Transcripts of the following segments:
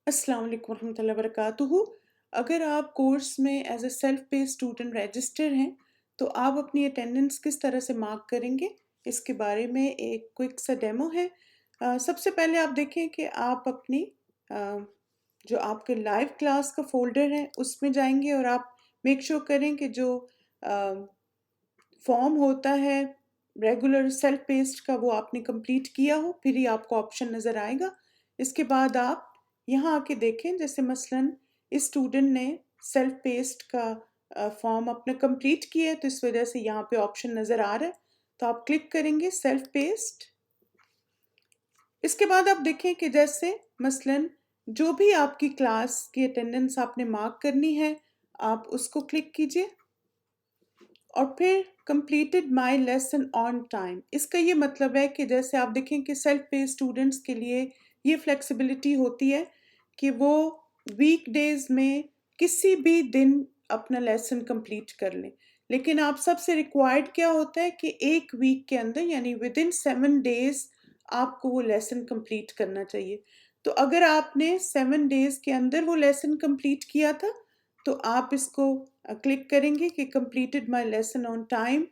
السلام علیکم ورحمۃ اللہ وبرکاتہ۔ اگر آپ کورس میں as a self pay student register ہیں تو آپ اپنی اٹینڈنس کس طرح سے مارک کریں گے، اس کے بارے میں ایک کوئک سا ڈیمو ہے۔ سب سے پہلے آپ دیکھیں کہ آپ اپنی جو آپ کے لائیو کلاس کا فولڈر ہے اس میں جائیں گے، اور آپ میک شور کریں کہ جو فارم ہوتا ہے ریگولر سیلف پیسٹ کا وہ آپ نے کمپلیٹ کیا ہو، پھر ہی آپ کو آپشن نظر آئے گا۔ اس کے بعد آپ یہاں آ کے دیکھیں، جیسے مثلاً اس اسٹوڈنٹ نے سیلف پیسٹ کا فارم اپنا کمپلیٹ کیا ہے تو اس وجہ سے یہاں پہ آپشن نظر آ رہا ہے، تو آپ کلک کریں گے سیلف پیسٹ۔ اس کے بعد آپ دیکھیں کہ جیسے مثلاً جو بھی آپ کی کلاس کی اٹینڈنس آپ نے مارک کرنی ہے، آپ اس کو کلک کیجئے اور پھر completed my lesson on time. اس کا یہ مطلب ہے کہ جیسے آپ دیکھیں کہ سیلف پے اسٹوڈنٹس کے لیے یہ فلیکسیبلٹی ہوتی ہے کہ وہ ویک ڈیز میں کسی بھی دن اپنا لیسن کمپلیٹ کر لیں، لیکن آپ سب سے ریکوائرڈ کیا ہوتا ہے کہ ایک ویک کے اندر یعنی ود ان 7 days آپ کو وہ لیسن کمپلیٹ کرنا چاہیے۔ تو اگر آپ نے 7 days کے اندر وہ لیسن کمپلیٹ کیا تھا تو آپ اس کو کلک کریں گے کہ completed my lesson on time.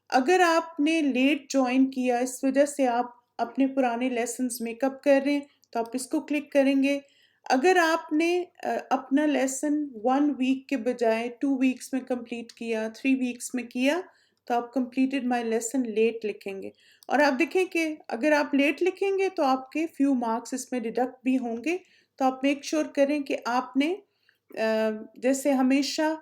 اگر آپ نے لیٹ جوائن کیا، اس وجہ سے آپ اپنے پرانے لیسنز میک اپ کر رہے ہیں، تو آپ اس کو کلک کریں گے۔ اگر آپ نے اپنا لیسن 1 week کے بجائے 2 weeks میں کمپلیٹ کیا، 3 weeks میں کیا، تو آپ کمپلیٹڈ مائی لیسن لیٹ لکھیں گے۔ اور آپ دیکھیں کہ اگر آپ لیٹ لکھیں گے تو آپ کے فیو مارکس اس میں ڈیڈکٹ بھی ہوں گے، تو آپ میک شور کریں کہ آپ نے جیسے ہمیشہ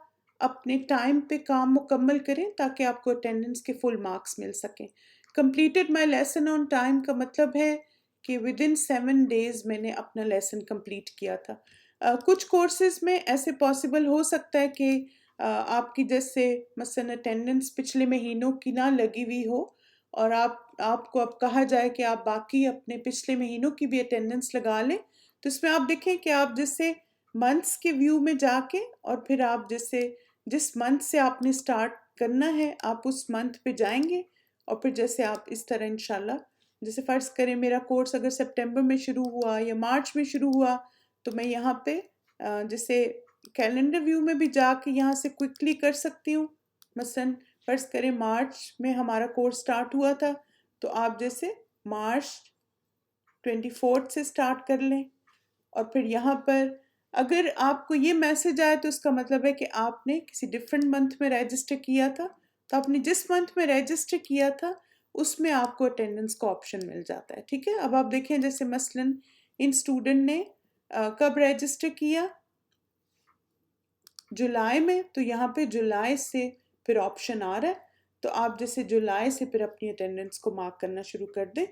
اپنے ٹائم پہ کام مکمل کریں تاکہ آپ کو اٹینڈنس کے فل مارکس مل سکیں۔ Completed my lesson on time کا مطلب ہے کہ ود ان 7 days میں نے اپنا لیسن کمپلیٹ کیا تھا۔ کچھ کورسز میں ایسے پاسبل ہو سکتا ہے کہ آپ کی جیسے مثلا اٹینڈنس پچھلے مہینوں کی نہ لگی ہوئی ہو، اور آپ کو اب کہا جائے کہ آپ باقی اپنے پچھلے مہینوں کی بھی اٹینڈنس لگا لیں، تو اس میں آپ دیکھیں کہ آپ جیسے منتھس کے ویو میں جا کے اور پھر آپ جس منتھ سے آپ نے سٹارٹ کرنا ہے آپ اس منتھ پہ جائیں گے، اور پھر جیسے آپ اس طرح انشاءاللہ، جیسے فرض کریں میرا کورس اگر سپٹمبر میں شروع ہوا یا مارچ میں شروع ہوا، تو میں یہاں پہ جیسے کیلنڈر ویو میں بھی جا کے یہاں سے کوئکلی کر سکتی ہوں۔ مثلا فرض کریں مارچ میں ہمارا کورس سٹارٹ ہوا تھا، تو آپ جیسے مارچ 24 سے سٹارٹ کر لیں، اور پھر یہاں پر اگر آپ کو یہ میسج آئے تو اس کا مطلب ہے کہ آپ نے کسی ڈفرینٹ منتھ میں رجسٹر کیا تھا، تو آپ نے جس منتھ میں رجسٹر کیا تھا اس میں آپ کو اٹینڈنس کا آپشن مل جاتا ہے، ٹھیک ہے۔ اب آپ دیکھیں جیسے مثلا ان اسٹوڈنٹ نے کب رجسٹر کیا، جولائی میں، تو یہاں پہ جولائی سے پھر آپشن آ رہا ہے، تو آپ جیسے جولائی سے پھر اپنی اٹینڈنس کو مارک کرنا شروع کر دیں۔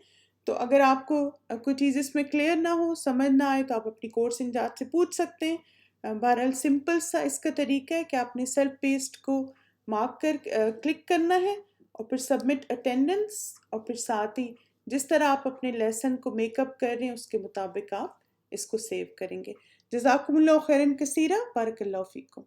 تو اگر آپ کو کوئی چیز اس میں کلیئر نہ ہو، سمجھ نہ آئے، تو آپ اپنی کورس انچارج سے پوچھ سکتے ہیں۔ بہرحال سمپل سا اس کا طریقہ ہے کہ آپ نے سیلف پیسٹ کو مارک کلک کرنا ہے، اور پھر سبمٹ اٹینڈنس، اور پھر ساتھ ہی جس طرح آپ اپنے لیسن کو میک اپ کر رہے ہیں اس کے مطابق آپ اس کو سیو کریں گے۔ جزاکم اللہ خیرن کثیرہ، بارک اللہ فیکم۔